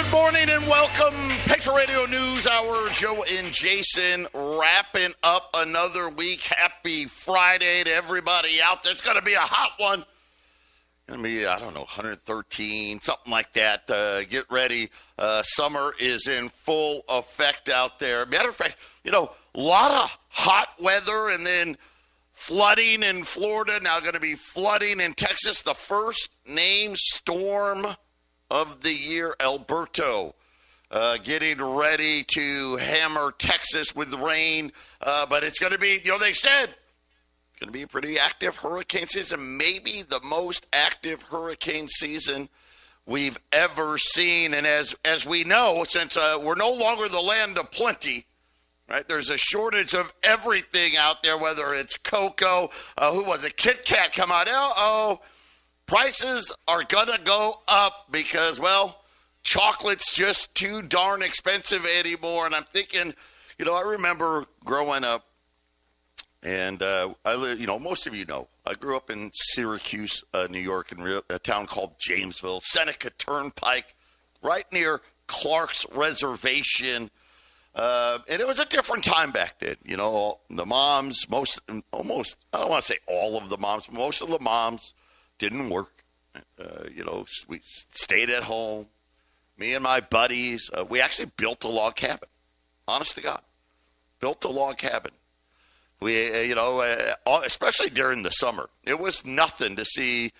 Good morning and welcome. Patriot Radio News Hour. Joe and Jason wrapping up another week. Happy Friday to everybody out there. It's going to be a hot one. Going to be, 113, something like that. Get ready. Summer is in full effect out there. Matter of fact, a lot of hot weather and then flooding in Florida. Now going to be flooding in Texas. The first named storm of the year, Alberto, getting ready to hammer Texas with rain. But it's going to be, they said, it's going to be a pretty active hurricane season, maybe the most active hurricane season we've ever seen. And as we know, since we're no longer the land of plenty, right? There's a shortage of everything out there, whether it's cocoa, Kit Kat come out, prices are going to go up because, chocolate's just too darn expensive anymore. And I'm thinking, I remember growing up, and most of you know, I grew up in Syracuse, New York, in a town called Jamesville, Seneca Turnpike, right near Clark's Reservation. And it was a different time back then. The moms, almost, I don't want to say all of the moms, but most of the moms didn't work. We stayed at home. Me and my buddies, we actually built a log cabin. Honest to God, built a log cabin. We, especially during the summer, it was nothing to see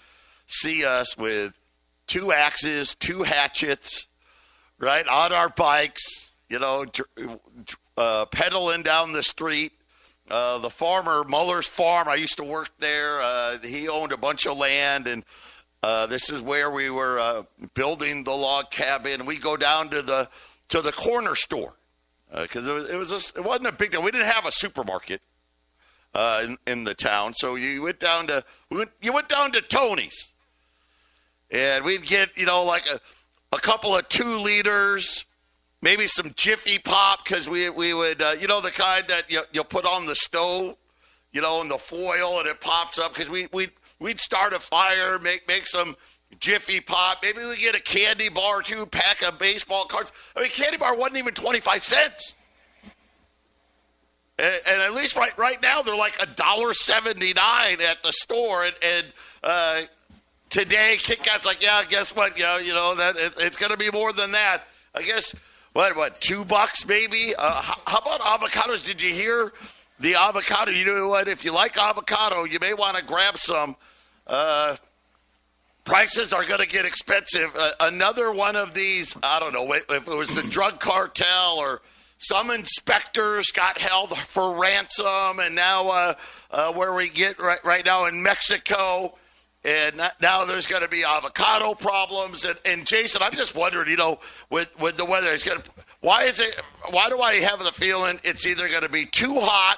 us with 2 axes, 2 hatchets, right, on our bikes, pedaling down the street. The farmer, Muller's Farm, I used to work there. He owned a bunch of land, and this is where we were building the log cabin. We go down to the corner store because it wasn't a big deal. We didn't have a supermarket in the town, so you went down to Tony's, and we'd get like a couple of 2 liters. Maybe some Jiffy Pop, because we would, the kind that you put on the stove, and the foil, and it pops up, because we'd start a fire, make some Jiffy Pop. Maybe we get a candy bar or 2, pack of baseball cards. Candy bar wasn't even 25 cents. And at least right now, they're like $1.79 at the store. And today, Kit Kat's like, yeah, guess what? That it's going to be more than that. I guess... What, $2 maybe? How about avocados? Did you hear the avocado? You know what? If you like avocado, you may want to grab some. Prices are going to get expensive. Another one of these, I don't know if it was the drug cartel or some inspectors got held for ransom, and now where we get right now in Mexico. And now there's going to be avocado problems. And Jason, I'm just wondering, with the weather, why do I have the feeling it's either going to be too hot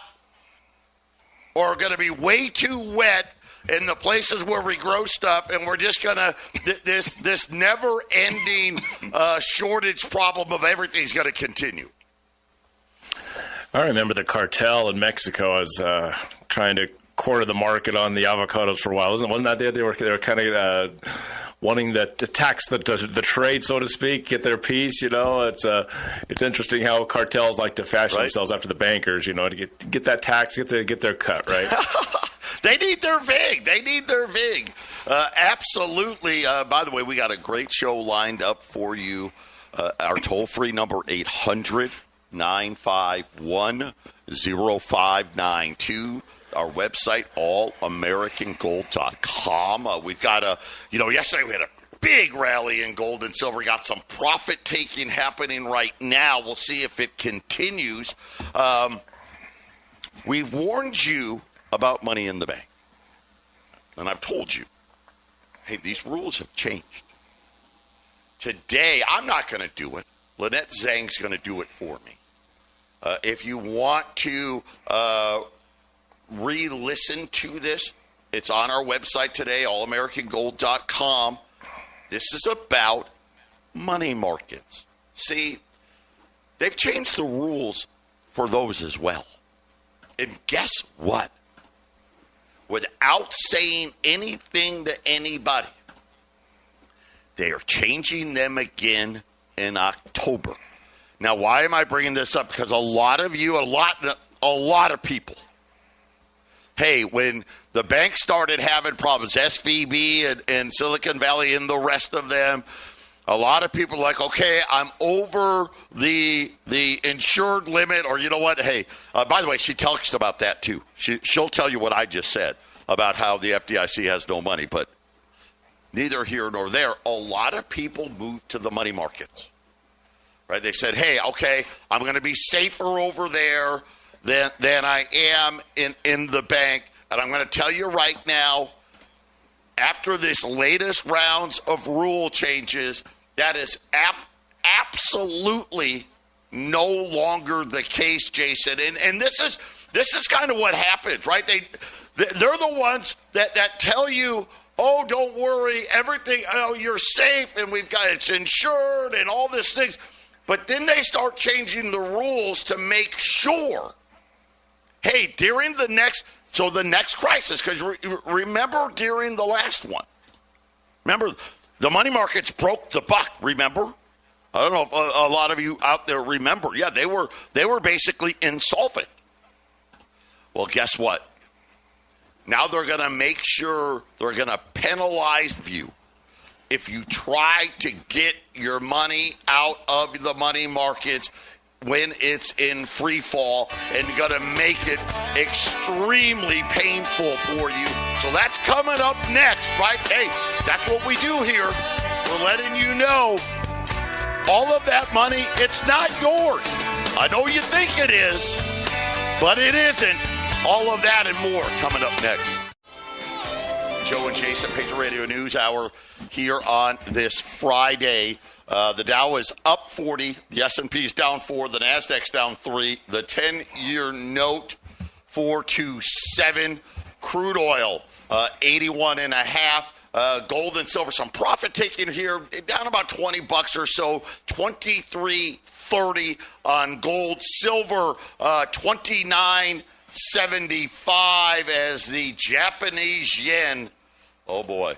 or going to be way too wet in the places where we grow stuff, and we're just going to, this never-ending shortage problem of everything is going to continue? I remember the cartel in Mexico was trying to corner the market on the avocados for a while. Wasn't that there? They were kind of wanting to tax the trade, so to speak, get their piece. It's interesting how cartels like to fashion themselves after the bankers. To get that tax, get their cut, right? They need their vig. Absolutely. By the way, we got a great show lined up for you. Our toll-free number 800-951-0592. Our website, allamericangold.com. We've got yesterday we had a big rally in gold and silver. Got some profit taking happening right now. We'll see if it continues. We've warned you about money in the bank. And I've told you, hey, these rules have changed. Today, I'm not going to do it. Lynette Zhang's going to do it for me. If you want to re-listen to this, it's on our website today, allamericangold.com. This is about money markets. See, they've changed the rules for those as well. And guess what? Without saying anything to anybody, they are changing them again in October. Now, why am I bringing this up? Because a lot of you, a lot of people, hey, when the bank started having problems, SVB and Silicon Valley and the rest of them, a lot of people are like, okay, I'm over the insured limit, or you know what? Hey, by the way, she talks about that too. She'll tell you what I just said about how the FDIC has no money, but neither here nor there. A lot of people moved to the money markets, right? They said, hey, okay, I'm going to be safer over there than I am in the bank, and I'm going to tell you right now, after this latest rounds of rule changes, that is absolutely no longer the case, Jason. And this is kind of what happens, right? They're the ones that tell you, oh, don't worry, everything, oh, you're safe, and it's insured and all these things. But then they start changing the rules to make sure, hey, during the next crisis, because remember during the last one, remember the money markets broke the buck, remember? I don't know if a lot of you out there remember. Yeah, they were basically insolvent. Well, guess what? Now they're going to make sure they're going to penalize you if you try to get your money out of the money markets when it's in free fall, and going to make it extremely painful for you. So that's coming up next, right? Hey, that's what we do here. We're letting you know all of that money, it's not yours. I know you think it is, but it isn't. All of that and more coming up next. Joe and Jason, Patriot Radio News Hour here on this Friday. The Dow is up 40. The S&P is down 4. The Nasdaq's down 3. The 10-year note 427. Crude oil 81.5. Gold and silver, some profit taking here, down about $20 or so. 23.30 on gold. Silver 29.75 as the Japanese yen. Oh boy,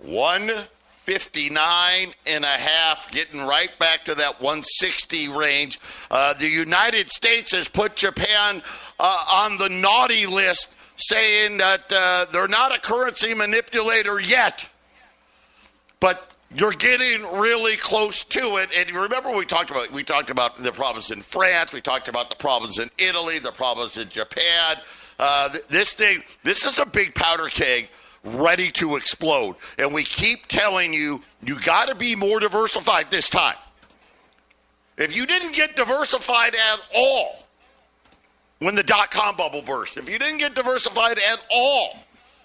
159.5, getting right back to that 160 range. The United States has put Japan on the naughty list, saying that they're not a currency manipulator yet. But you're getting really close to it. And remember we talked about the problems in France, we talked about the problems in Italy, the problems in Japan. This is a big powder keg ready to explode. And we keep telling you, you got to be more diversified this time. If you didn't get diversified at all when the dot-com bubble burst, if you didn't get diversified at all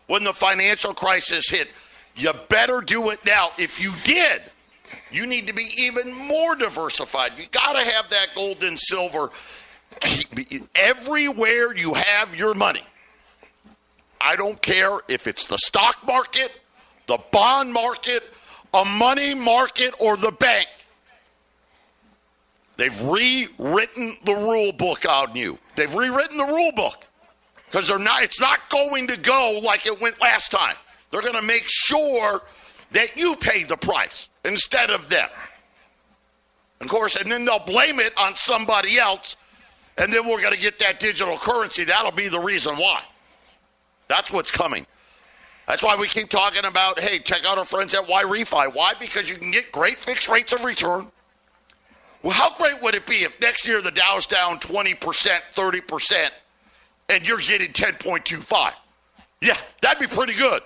when the financial crisis hit, you better do it now. If you did, you need to be even more diversified. You got to have that gold and silver everywhere you have your money. I don't care if it's the stock market, the bond market, a money market, or the bank. They've rewritten the rule book on you. They've rewritten the rule book because it's not going to go like it went last time. They're going to make sure that you pay the price instead of them. Of course, and then they'll blame it on somebody else, and then we're going to get that digital currency. That'll be the reason why. That's what's coming. That's why we keep talking about, hey, check out our friends at Y-Refi. Why? Because you can get great fixed rates of return. Well, how great would it be if next year the Dow's down 20%, 30%, and you're getting 10.25? Yeah, that'd be pretty good,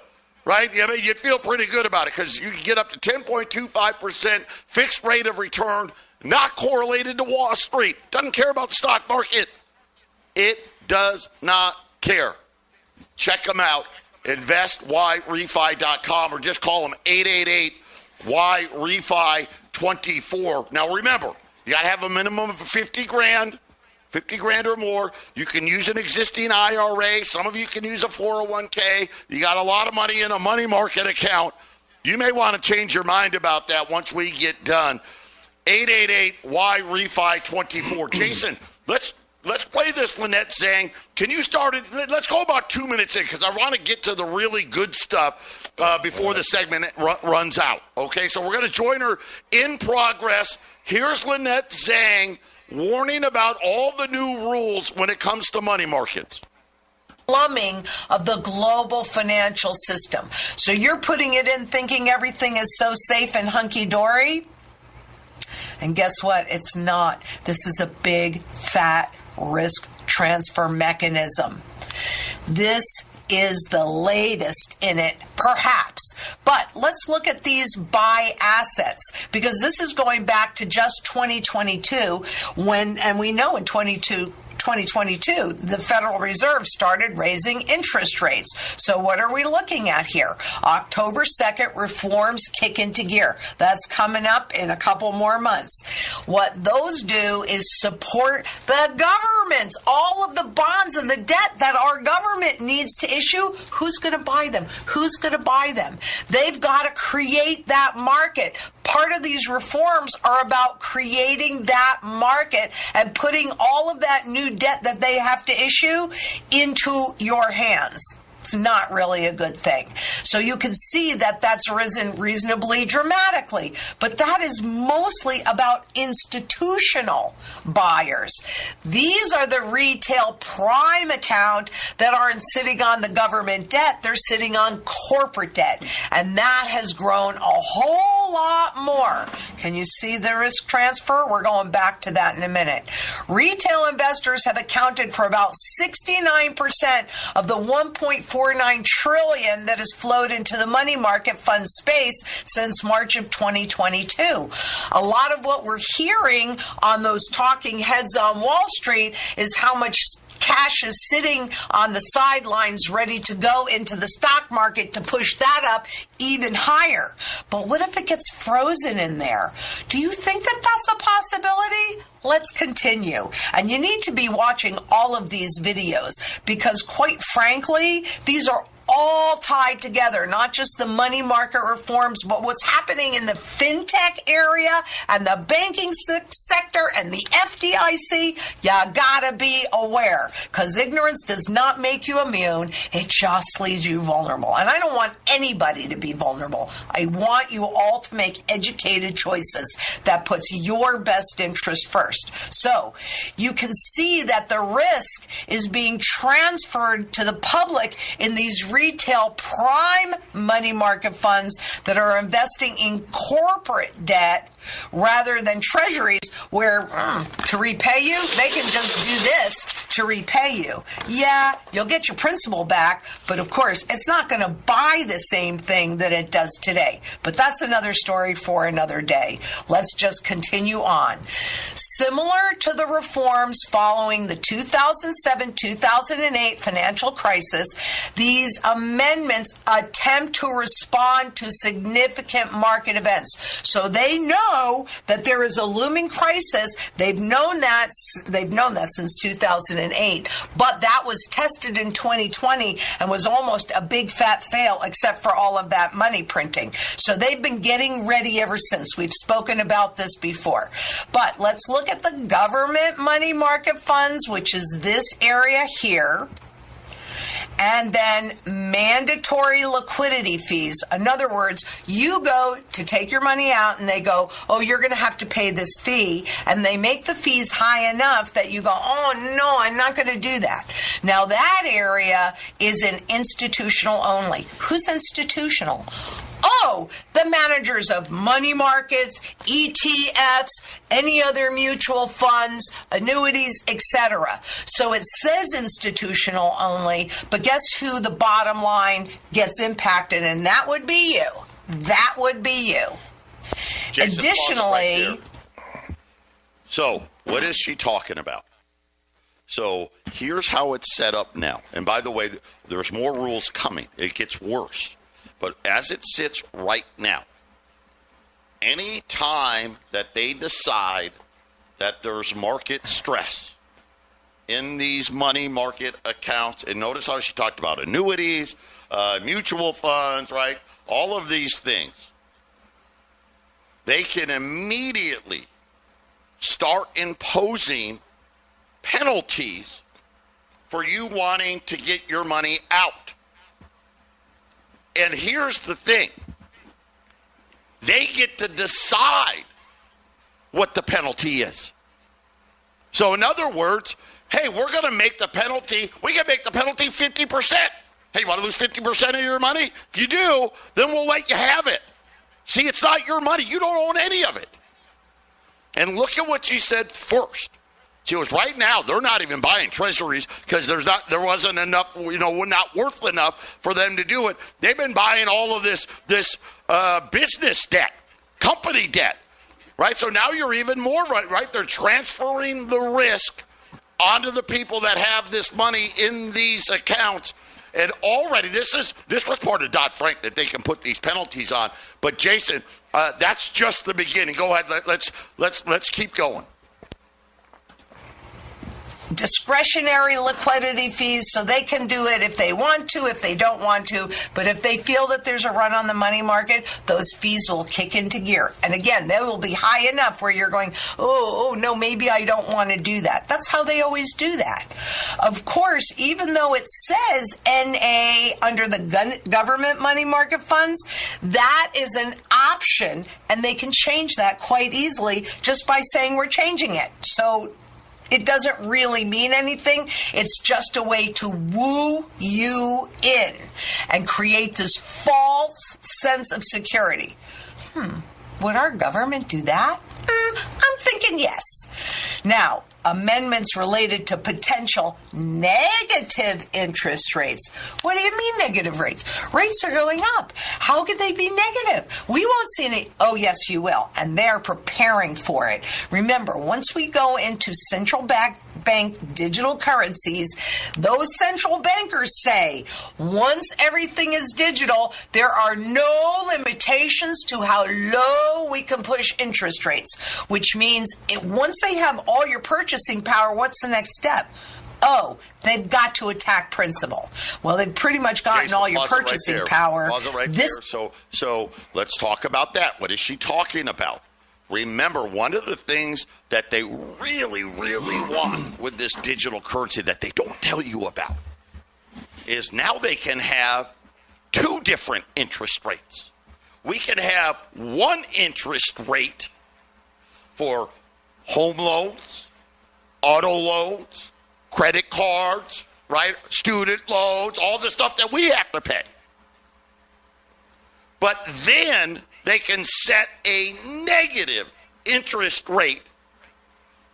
right? I mean, you'd feel pretty good about it because you can get up to 10.25% fixed rate of return, not correlated to Wall Street. Doesn't care about the stock market. It does not care. Check them out, investYRefi.com, or just call them 888-YREFI-24. Now, remember, you got to have a minimum of $50,000 or more. You can use an existing IRA. Some of you can use a 401k. You got a lot of money in a money market account. You may want to change your mind about that once we get done. 888-YREFI-24. Jason, let's let's play this, Lynette Zhang. Can you start it? Let's go about 2 minutes in because I want to get to the really good stuff before the segment runs out. Okay, so we're going to join her in progress. Here's Lynette Zhang warning about all the new rules when it comes to money markets. Plumbing of the global financial system. So you're putting it in thinking everything is so safe and hunky-dory? And guess what? It's not. This is a big, fat risk transfer mechanism. This is the latest in it, perhaps. But let's look at these buy assets, because this is going back to just 2022 and we know in 2022, the Federal Reserve started raising interest rates. So what are we looking at here? October 2nd, reforms kick into gear. That's coming up in a couple more months. What those do is support the governments, all of the bonds and the debt that our government needs to issue. Who's going to buy them? Who's going to buy them? They've got to create that market. Part of these reforms are about creating that market and putting all of that new debt that they have to issue into your hands. It's not really a good thing. So you can see that that's risen reasonably dramatically. But that is mostly about institutional buyers. These are the retail prime account that aren't sitting on the government debt. They're sitting on corporate debt. And that has grown a whole lot more. Can you see the risk transfer? We're going back to that in a minute. Retail investors have accounted for about 69% of the 1.49 trillion that has flowed into the money market fund space since March of 2022. A lot of what we're hearing on those talking heads on Wall Street is how much cash is sitting on the sidelines ready to go into the stock market to push that up even higher. But what if it gets frozen in there? Do you think that that's a possibility? Let's continue. And you need to be watching all of these videos because, quite frankly, these are all tied together, not just the money market reforms, but what's happening in the fintech area and the banking sector and the FDIC. You gotta be aware, because ignorance does not make you immune. It just leaves you vulnerable. And I don't want anybody to be vulnerable. I want you all to make educated choices that puts your best interest first. So you can see that the risk is being transferred to the public in these retail prime money market funds that are investing in corporate debt rather than treasuries where to repay you, they can just do this to repay you. Yeah, you'll get your principal back, but of course, it's not going to buy the same thing that it does today. But that's another story for another day. Let's just continue on. Similar to the reforms following the 2007-2008 financial crisis, these amendments attempt to respond to significant market events. So they know that there is a looming crisis. They've known that since 2008, but that was tested in 2020 and was almost a big fat fail, except for all of that money printing. So they've been getting ready ever since. We've spoken about this before. But let's look at the government money market funds, which is this area here. And then mandatory liquidity fees. In other words, you go to take your money out and they go, oh, you're going to have to pay this fee. And they make the fees high enough that you go, oh, no, I'm not going to do that. Now, that area is an institutional only. Who's institutional? Oh, the managers of money markets, ETFs, any other mutual funds, annuities, etc. So it says institutional only, but guess who the bottom line gets impacted? And that would be you. That would be you. Jason, additionally, right, so what is she talking about? So here's how it's set up now. And by the way, there's more rules coming. It gets worse. But as it sits right now, any time that they decide that there's market stress in these money market accounts, and notice how she talked about annuities, mutual funds, right? All of these things, they can immediately start imposing penalties for you wanting to get your money out. And here's the thing. They get to decide what the penalty is. So in other words, hey, we're going to make the penalty, we can make the penalty 50%. Hey, you want to lose 50% of your money? If you do, then we'll let you have it. See, it's not your money. You don't own any of it. And look at what she said first. She was right now, they're not even buying treasuries because there wasn't enough, not worth enough for them to do it. They've been buying all of this business debt, company debt, right? So now you're even more right? They're transferring the risk onto the people that have this money in these accounts. And already, this was part of Dodd-Frank that they can put these penalties on. But Jason, that's just the beginning. Go ahead, let's keep going. Discretionary liquidity fees, so they can do it if they want to, if they don't want to. But if they feel that there's a run on the money market, those fees will kick into gear. And again, they will be high enough where you're going, oh, no, maybe I don't want to do that. That's how they always do that. Of course, even though it says NA under the government money market funds, that is an option, and they can change that quite easily just by saying we're changing it. So it doesn't really mean anything. It's just a way to woo you in and create this false sense of security. Would our government do that? I'm thinking yes. Now, amendments related to potential negative interest rates. What do you mean negative rates? Rates are going up. How could they be negative? We won't see any. Oh, yes, you will. And they're preparing for it. Remember, once we go into central bank digital currencies, those central bankers say once everything is digital, there are no limitations to how low we can push interest rates, which means once they have all your purchasing power, what's the next step? Oh, they've got to attack principal. Well, they've pretty much gotten all your purchasing power. Pause it right there. So let's talk about that. What is she talking about? Remember, one of the things that they really, really want with this digital currency that they don't tell you about is now they can have two different interest rates. We can have one interest rate for home loans, auto loans, credit cards, right? Student loans, all the stuff that we have to pay. But then they can set a negative interest rate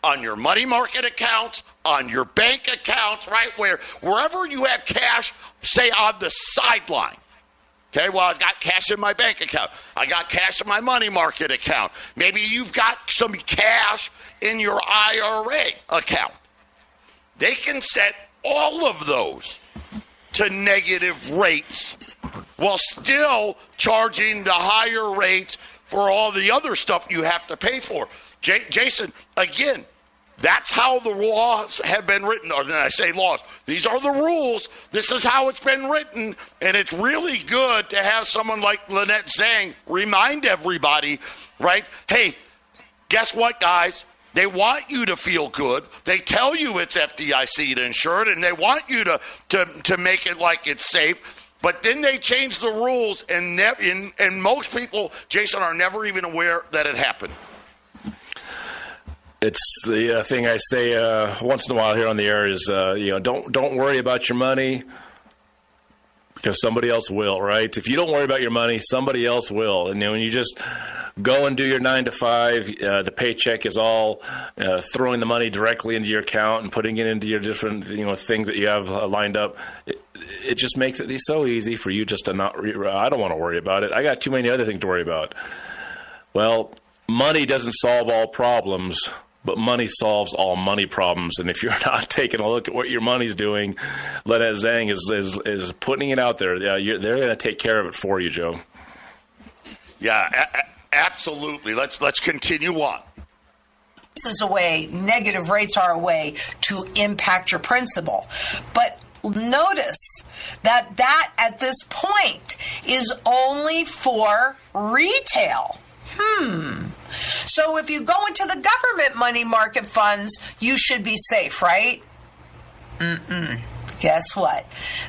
on your money market accounts, on your bank accounts, right? Wherever you have cash, say on the sideline. Okay, well, I've got cash in my bank account. I got cash in my money market account. Maybe you've got some cash in your IRA account. They can set all of those to negative rates while still charging the higher rates for all the other stuff you have to pay for. Jason, again, that's how the laws have been written. Or did I say laws? These are the rules. This is how it's been written. And it's really good to have someone like Lynette Zhang remind everybody, right? Hey, guess what, guys? They want you to feel good. They tell you it's FDIC insured, and they want you to make it like it's safe. But then they change the rules, and most people, Jason, are never even aware that it happened. It's the thing I say once in a while here on the air is, don't worry about your money because somebody else will, right? If you don't worry about your money, somebody else will. And when you just go and do your 9 to 5, the paycheck is all throwing the money directly into your account and putting it into your different things that you have lined up. It just makes it so easy for you just to not. I don't want to worry about it. I got too many other things to worry about. Well, money doesn't solve all problems, but money solves all money problems. And if you're not taking a look at what your money's doing, Lynette Zhang is putting it out there. They're going to take care of it for you, Joe. Yeah, absolutely. Let's continue on. This is a way, negative rates are a way to impact your principal. But notice that at this point is only for retail. So if you go into the government money market funds, you should be safe, right? Guess what?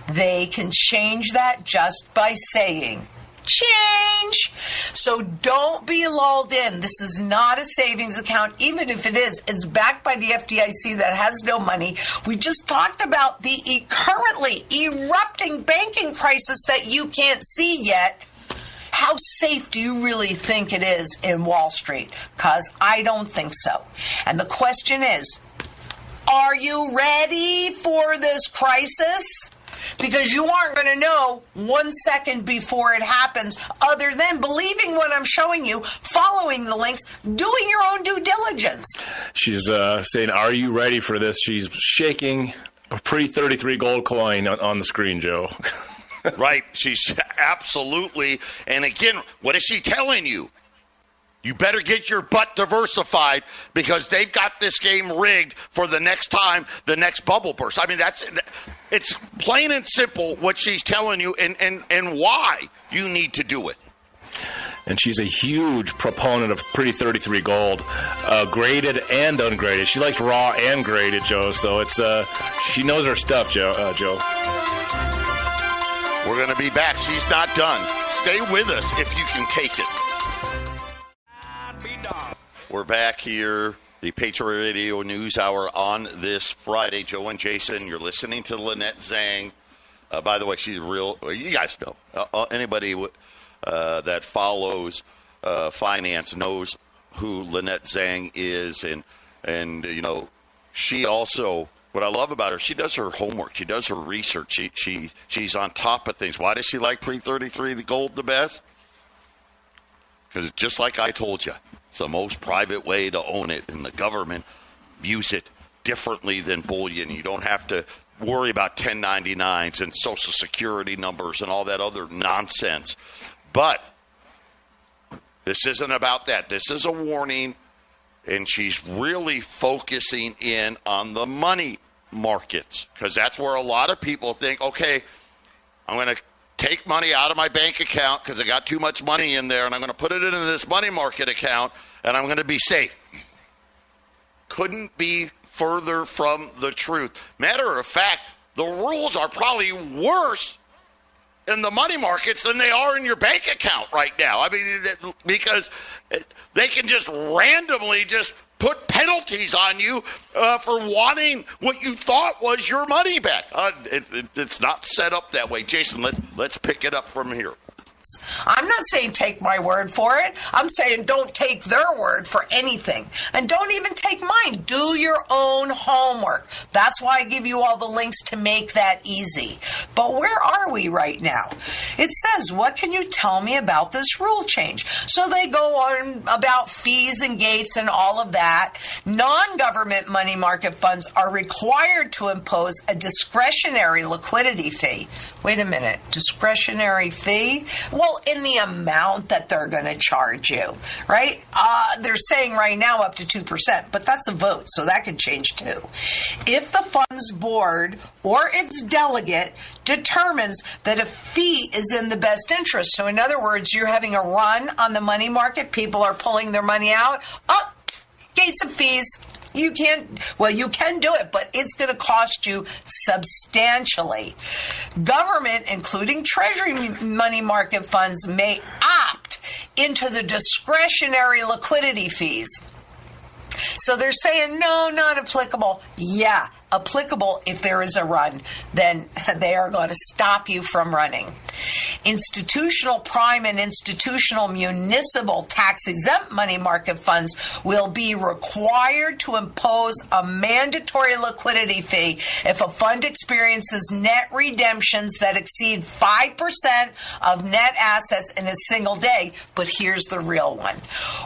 They can change that just by saying change. So don't be lulled in. This is not a savings account. Even if it is, it's backed by the FDIC that has no money. We just talked about the currently erupting banking crisis that you can't see yet. How safe do you really think it is in Wall Street? Because I don't think so. And the question is, are you ready for this crisis? Because you aren't going to know 1 second before it happens, other than believing what I'm showing you, following the links, doing your own due diligence. She's saying, are you ready for this? She's shaking a pre-33 gold coin on the screen, Joe. Right. She's absolutely. And again, what is she telling you? You better get your butt diversified because they've got this game rigged for the next time, the next bubble burst. I mean, it's plain and simple what she's telling you and why you need to do it. And she's a huge proponent of pre-33 gold, graded and ungraded. She likes raw and graded, Joe. So it's she knows her stuff, Joe. We're going to be back. She's not done. Stay with us if you can take it. We're back here, the Patriot Radio News Hour on this Friday. Joe and Jason, you're listening to Lynette Zhang. By the way, she's real. You guys know. Anybody that follows finance knows who Lynette Zhang is. And you know, she also, what I love about her, she does her homework. She does her research. She's on top of things. Why does she like pre-33 the gold the best? Because just like I told you, it's the most private way to own it, and the government views it differently than bullion. You don't have to worry about 1099s and Social Security numbers and all that other nonsense. But this isn't about that. This is a warning, and she's really focusing in on the money markets because that's where a lot of people think, okay, I'm going to take money out of my bank account because I got too much money in there, and I'm going to put it into this money market account, and I'm going to be safe. Couldn't be further from the truth. Matter of fact, the rules are probably worse in the money markets than they are in your bank account right now. I mean, because they can just randomly just put penalties on you for wanting what you thought was your money back. It's not set up that way. Jason, let's pick it up from here. I'm not saying take my word for it. I'm saying don't take their word for anything. And don't even take mine. Do your own homework. That's why I give you all the links to make that easy. But where are we right now? It says, what can you tell me about this rule change? So they go on about fees and gates and all of that. Non-government money market funds are required to impose a discretionary liquidity fee. Wait a minute. Discretionary fee? Well, in the amount that they're going to charge you, right? They're saying right now up to 2%, but that's a vote, so that could change too. If the funds board or its delegate determines that a fee is in the best interest, so in other words, you're having a run on the money market, people are pulling their money out, gates of fees. You can do it, but it's going to cost you substantially. Government, including Treasury money market funds, may opt into the discretionary liquidity fees. So they're saying, no, not applicable. Yeah, applicable if there is a run. Then they are going to stop you from running. Institutional prime and institutional municipal tax-exempt money market funds will be required to impose a mandatory liquidity fee if a fund experiences net redemptions that exceed 5% of net assets in a single day. But here's the real one.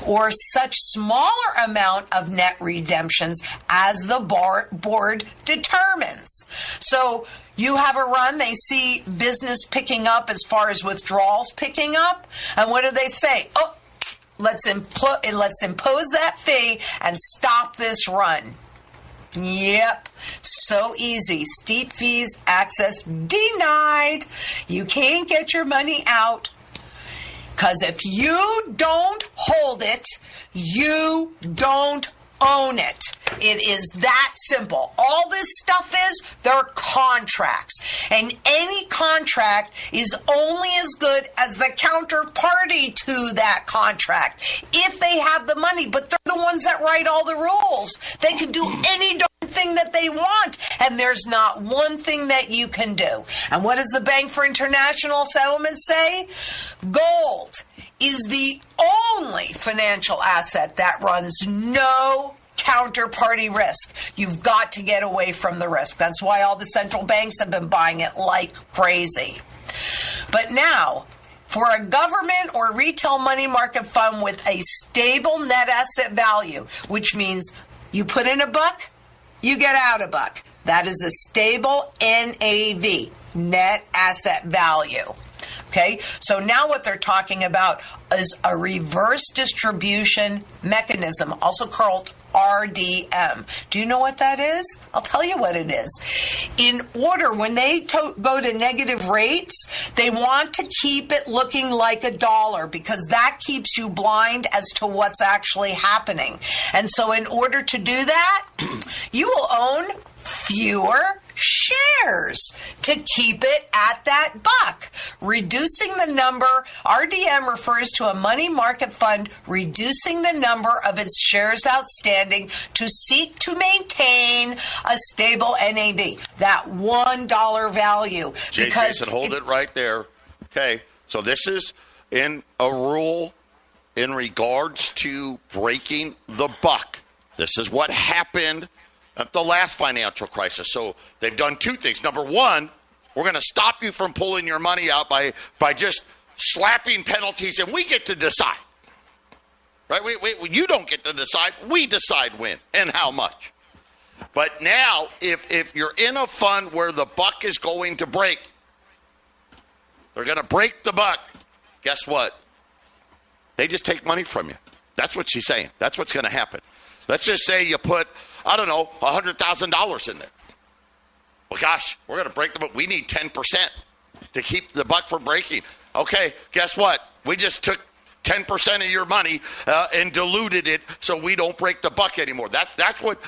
Or such smaller amount of net redemptions as the board determines. So you have a run, they see business picking up as far as withdrawals picking up, and what do they say? Oh, let's impose that fee and stop this run. Yep, so easy. Steep fees, access denied. You can't get your money out. Because if you don't hold it, you don't own it. It is that simple. All this stuff is, they're contracts. And any contract is only as good as the counterparty to that contract. If they have the money, but they're the ones that write all the rules. They can do any darn thing that they want, and there's not one thing that you can do. And what does the Bank for International Settlements say? Gold is the only financial asset that runs no counterparty risk. You've got to get away from the risk. That's why all the central banks have been buying it like crazy. But now, for a government or retail money market fund with a stable net asset value, which means you put in $1, you get out $1. That is a stable NAV, net asset value. Okay, so now what they're talking about is a reverse distribution mechanism, also called RDM. Do you know what that is? I'll tell you what it is. In order, when they go to negative rates, they want to keep it looking like $1 because that keeps you blind as to what's actually happening. And so in order to do that, you will own fewer shares to keep it at that $1. Reducing the number, RDM refers to a money market fund reducing the number of its shares outstanding to seek to maintain a stable NAV, that $1 value. Jason, hold it right there. Okay, so this is in a rule in regards to breaking the buck. This is what happened at the last financial crisis. So they've done two things. Number one, we're going to stop you from pulling your money out by just slapping penalties, and we get to decide. Right? You don't get to decide. We decide when and how much. But now, if you're in a fund where the buck is going to break, they're going to break the buck. Guess what? They just take money from you. That's what she's saying. That's what's going to happen. Let's just say you put, I don't know, $100,000 in there. Well, gosh, we're going to break the buck. We need 10% to keep the buck from breaking. Okay, guess what? We just took 10% of your money and diluted it so we don't break the buck anymore. That's what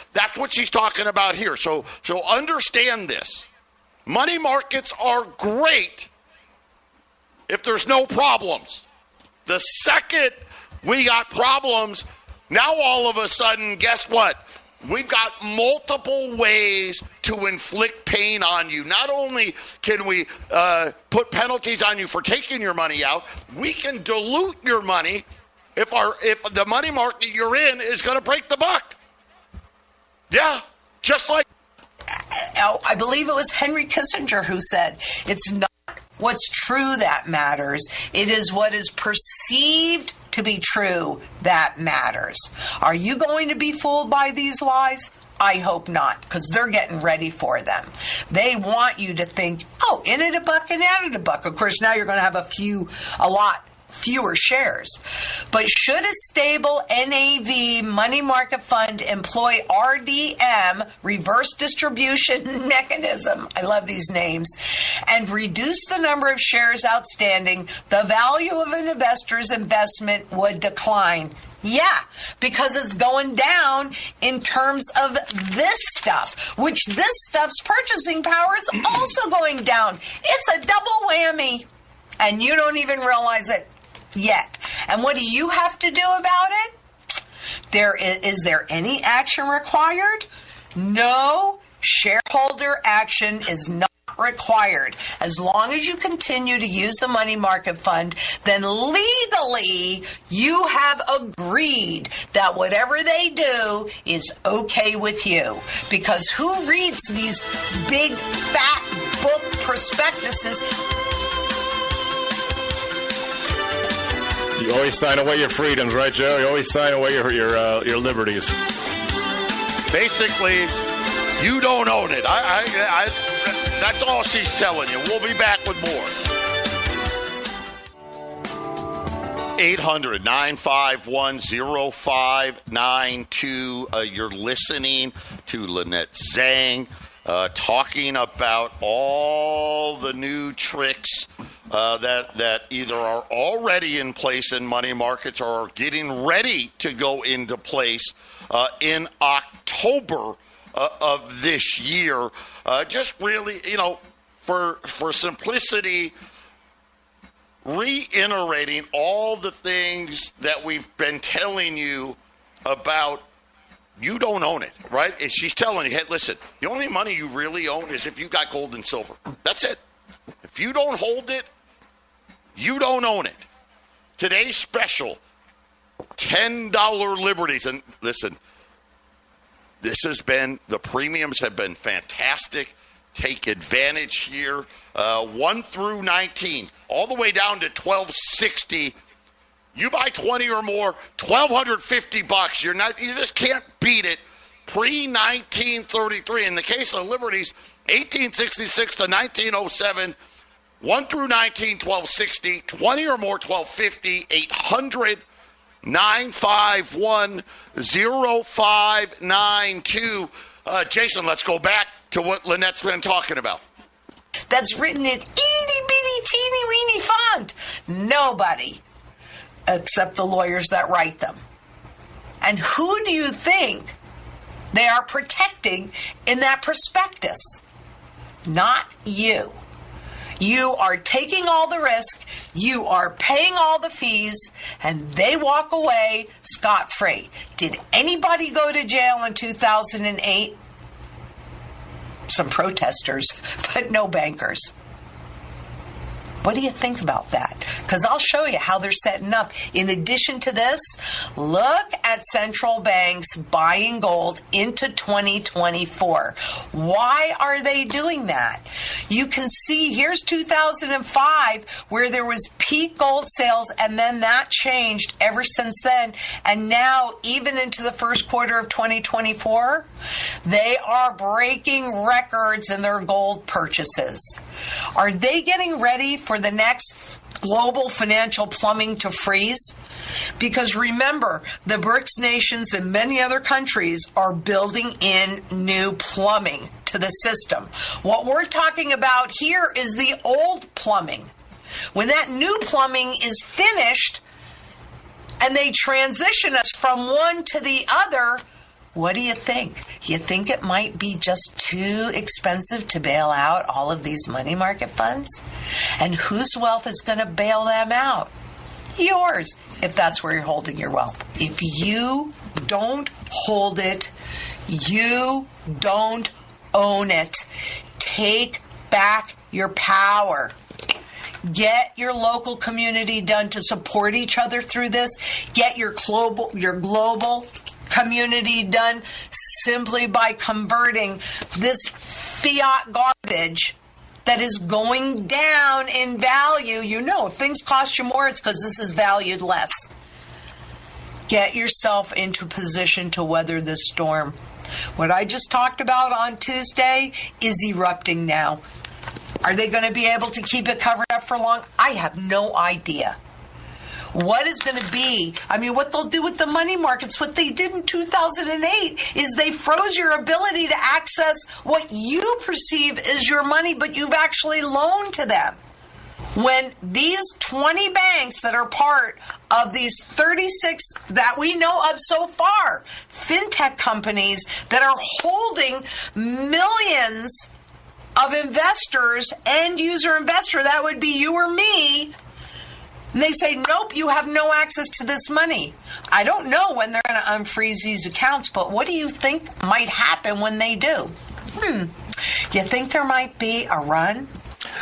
she's talking about here. So understand this. Money markets are great if there's no problems. The second we got problems, now all of a sudden, guess what? We've got multiple ways to inflict pain on you. Not only can we put penalties on you for taking your money out, we can dilute your money if the money market you're in is going to break the buck. Yeah, just like... I believe it was Henry Kissinger who said, it's not what's true that matters. It is what is perceived to be true that matters. Are you going to be fooled by these lies? I hope not, because they're getting ready for them. They want you to think, oh, in at $1 and out at $1. Of course, now you're going to have a lot fewer shares. But should a stable NAV money market fund employ RDM, reverse distribution mechanism, I love these names, and reduce the number of shares outstanding, the value of an investor's investment would decline. Yeah, because it's going down in terms of this stuff, which this stuff's purchasing power is also going down. It's a double whammy, and you don't even realize it yet. And what do you have to do about it? Is there any action required? No, shareholder action is not required. As long as you continue to use the money market fund, then legally you have agreed that whatever they do is okay with you. Because who reads these big fat book prospectuses? You always sign away your freedoms, right, Joe? You always sign away your liberties. Basically, you don't own it. That's all she's telling you. We'll be back with more. 800-951-0592. You're listening to Lynette Zhang. talking about all the new tricks that either are already in place in money markets or are getting ready to go into place in October of this year. Just really, for simplicity, reiterating all the things that we've been telling you about. You don't own it, right? And she's telling you, hey, listen, the only money you really own is if you've got gold and silver. That's it. If you don't hold it, you don't own it. Today's special, $10 Liberties. And listen, the premiums have been fantastic. Take advantage here. 1 through 19, all the way down to $12.60. You buy 20 or more, $1,250. You just can't beat it. Pre-1933. In the case of Liberties, 1866 to 1907, 1 through 19, $1,260, 20 or more, $1,250, 800-951-0592. Jason, let's go back to what Lynette's been talking about. That's written in itty-bitty, teeny-weeny font. Nobody except the lawyers that write them. And who do you think they are protecting in that prospectus? Not you. You are taking all the risk, you are paying all the fees, and they walk away scot-free. Did anybody go to jail in 2008? Some protesters, but no bankers. What do you think about that? Because I'll show you how they're setting up. In addition to this, look at central banks buying gold into 2024. Why are they doing that? You can see here's 2005 where there was peak gold sales, and then that changed ever since then. And now, even into the first quarter of 2024, they are breaking records in their gold purchases. Are they getting ready for the next global financial plumbing to freeze? Because remember, the BRICS nations and many other countries are building in new plumbing to the system. What we're talking about here is the old plumbing. When that new plumbing is finished and they transition us from one to the other, what do you think? You think it might be just too expensive to bail out all of these money market funds? And whose wealth is going to bail them out? Yours, if that's where you're holding your wealth. If you don't hold it, you don't own it. Take back your power. Get your local community done to support each other through this. Get your global community done simply by converting this fiat garbage that is going down in value. You know, if things cost you more, it's because this is valued less. Get yourself into a position to weather this storm. What I just talked about on Tuesday is erupting now. Are they going to be able to keep it covered up for long? I have no idea. What is going to be, what they'll do with the money markets, what they did in 2008 is they froze your ability to access what you perceive as your money, but you've actually loaned to them. When these 20 banks that are part of these 36 that we know of so far, fintech companies that are holding millions of investors, end user investor, that would be you or me, and they say, nope, you have no access to this money. I don't know when they're going to unfreeze these accounts, but what do you think might happen when they do? You think there might be a run?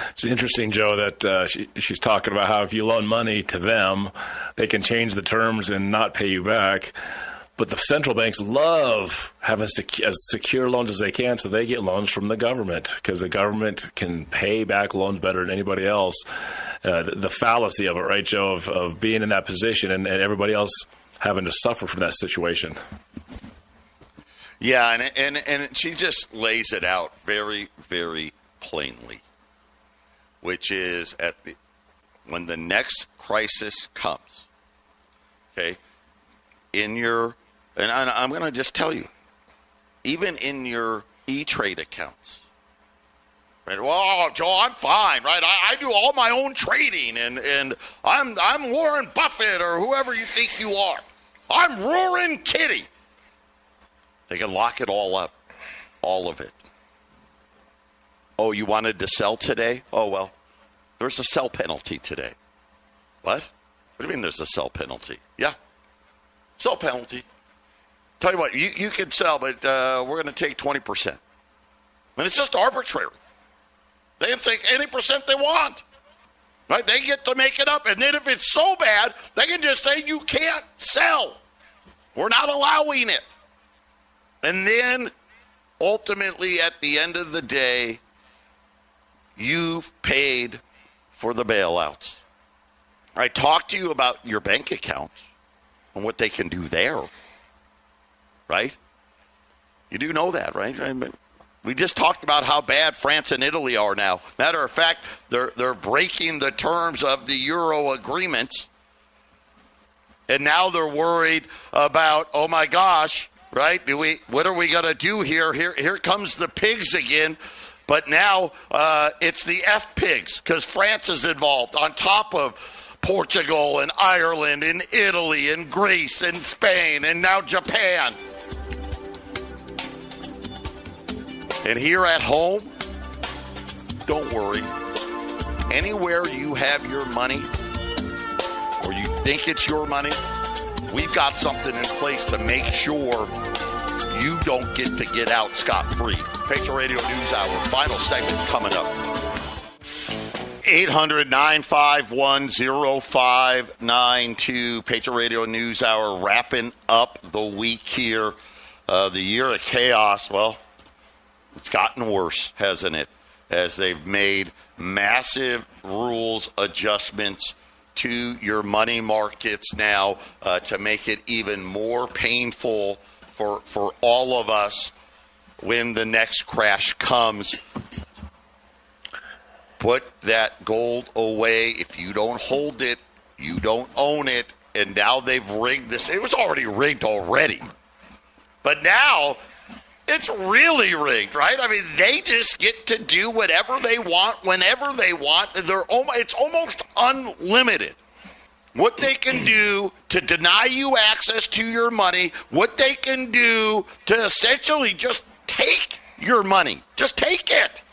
It's interesting, Joe, that she's talking about how if you loan money to them, they can change the terms and not pay you back. But the central banks love having as secure loans as they can, so they get loans from the government because the government can pay back loans better than anybody else. The fallacy of it, right, Joe, of being in that position and everybody else having to suffer from that situation. Yeah, and she just lays it out very, very plainly, which is when the next crisis comes, okay, and I'm going to just tell you, even in your E-Trade accounts. Right? Well, Joe, I'm fine, right? I do all my own trading, and I'm Warren Buffett or whoever you think you are. I'm Roaring Kitty. They can lock it all up, all of it. Oh, you wanted to sell today? Oh, well, there's a sell penalty today. What? What do you mean there's a sell penalty? Yeah, sell penalty. Tell you what, you can sell, but we're going to take 20%. And it's just arbitrary. They can take any percent they want. Right? They get to make it up. And then if it's so bad, they can just say you can't sell. We're not allowing it. And then, ultimately, at the end of the day, you've paid for the bailouts. I talked to you about your bank accounts and what they can do there. Right? You do know that, right? We just talked about how bad France and Italy are now. Matter of fact, they're breaking the terms of the Euro agreements. And now they're worried about, oh my gosh, right? What are we going to do here? Here comes the pigs again. But now it's the F-pigs because France is involved on top of Portugal and Ireland and Italy and Greece and Spain and now Japan. And here at home, don't worry. Anywhere you have your money or you think it's your money, we've got something in place to make sure you don't get out scot-free. Patriot Radio News Hour, final segment coming up. 800-951-0592. Patriot Radio News Hour, wrapping up the week here. The year of chaos, well, it's gotten worse, hasn't it? As they've made massive rules adjustments to your money markets now to make it even more painful for all of us when the next crash comes. Put that gold away. If you don't hold it, you don't own it. And now they've rigged this. It was already rigged already. But now it's really rigged, right? I mean, they just get to do whatever they want, whenever they want. It's almost unlimited. What they can do to deny you access to your money, what they can do to essentially just take your money. Just take it.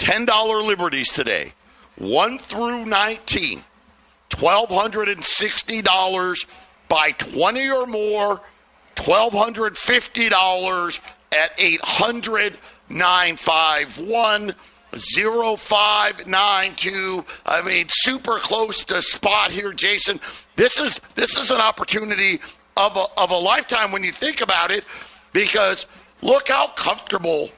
$10 liberties today, 1 through 19, $1,260. Buy 20 or more, $1,250 at 800-951-0592. I mean, super close to spot here, Jason. This is an opportunity of a lifetime when you think about it, because look how comfortable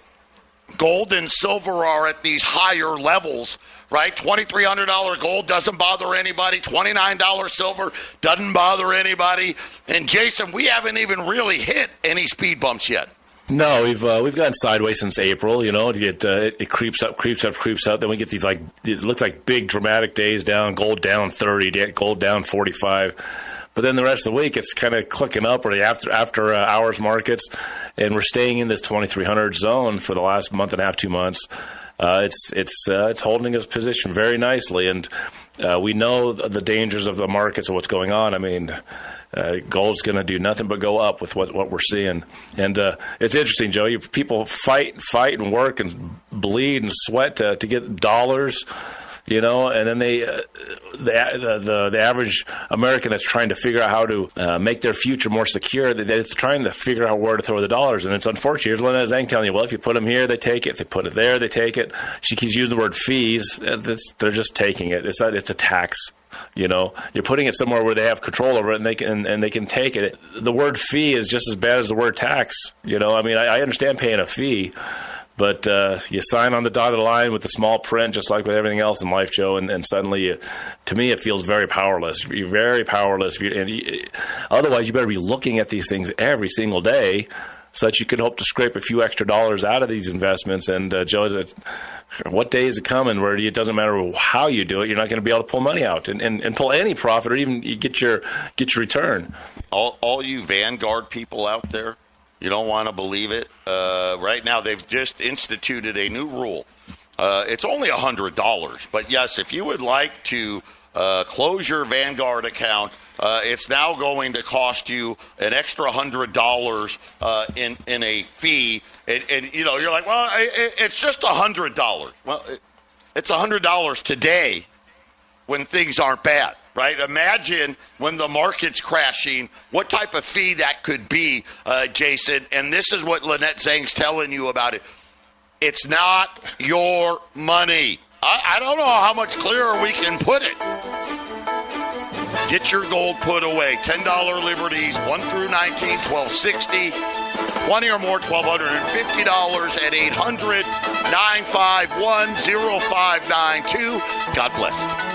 gold and silver are at these higher levels, right? $2,300 gold doesn't bother anybody. $29 silver doesn't bother anybody. And Jason, we haven't even really hit any speed bumps yet. No, we've gone sideways since April. You know, it creeps up. Then we get these it looks like big dramatic days down. Gold down 30, gold down 45. But then the rest of the week, it's kind of clicking up, or the after hours markets, and we're staying in this 2,300 zone for the last month and a half, 2 months. It's holding its position very nicely, and we know the dangers of the markets and what's going on. I mean, gold's going to do nothing but go up with what we're seeing, and it's interesting, Joe. People fight and work and bleed and sweat to get dollars. You know, and then the average American that's trying to figure out how to make their future more secure, they're trying to figure out where to throw the dollars. And it's unfortunate. Here's Lynette Zhang telling you, well, if you put them here, they take it. If they put it there, they take it. She keeps using the word fees. They're just taking it. It's a tax. You know, you're putting it somewhere where they have control over it, and they can take it. The word fee is just as bad as the word tax. You know, I mean, I understand paying a fee. But you sign on the dotted line with the small print, just like with everything else in life, Joe, and suddenly, to me, it feels very powerless. You're very powerless. Otherwise, you better be looking at these things every single day so that you can hope to scrape a few extra dollars out of these investments. And, Joe, what day is it coming where it doesn't matter how you do it, you're not going to be able to pull money out and pull any profit or even get your return? All you Vanguard people out there, You don't want to believe it. Right now, they've just instituted a new rule. It's only $100. But, yes, if you would like to close your Vanguard account, it's now going to cost you an extra $100 in a fee. And, you know, you're like, well, it's just $100. Well, it's $100 today when things aren't bad. Right? Imagine when the market's crashing, what type of fee that could be, Jason. And this is what Lynette Zhang's telling you about it. It's not your money. I don't know how much clearer we can put it. Get your gold put away. $10 Liberties, 1 through 19, $1,260. 20 or more, $1,250 at 800-951-0592. God bless.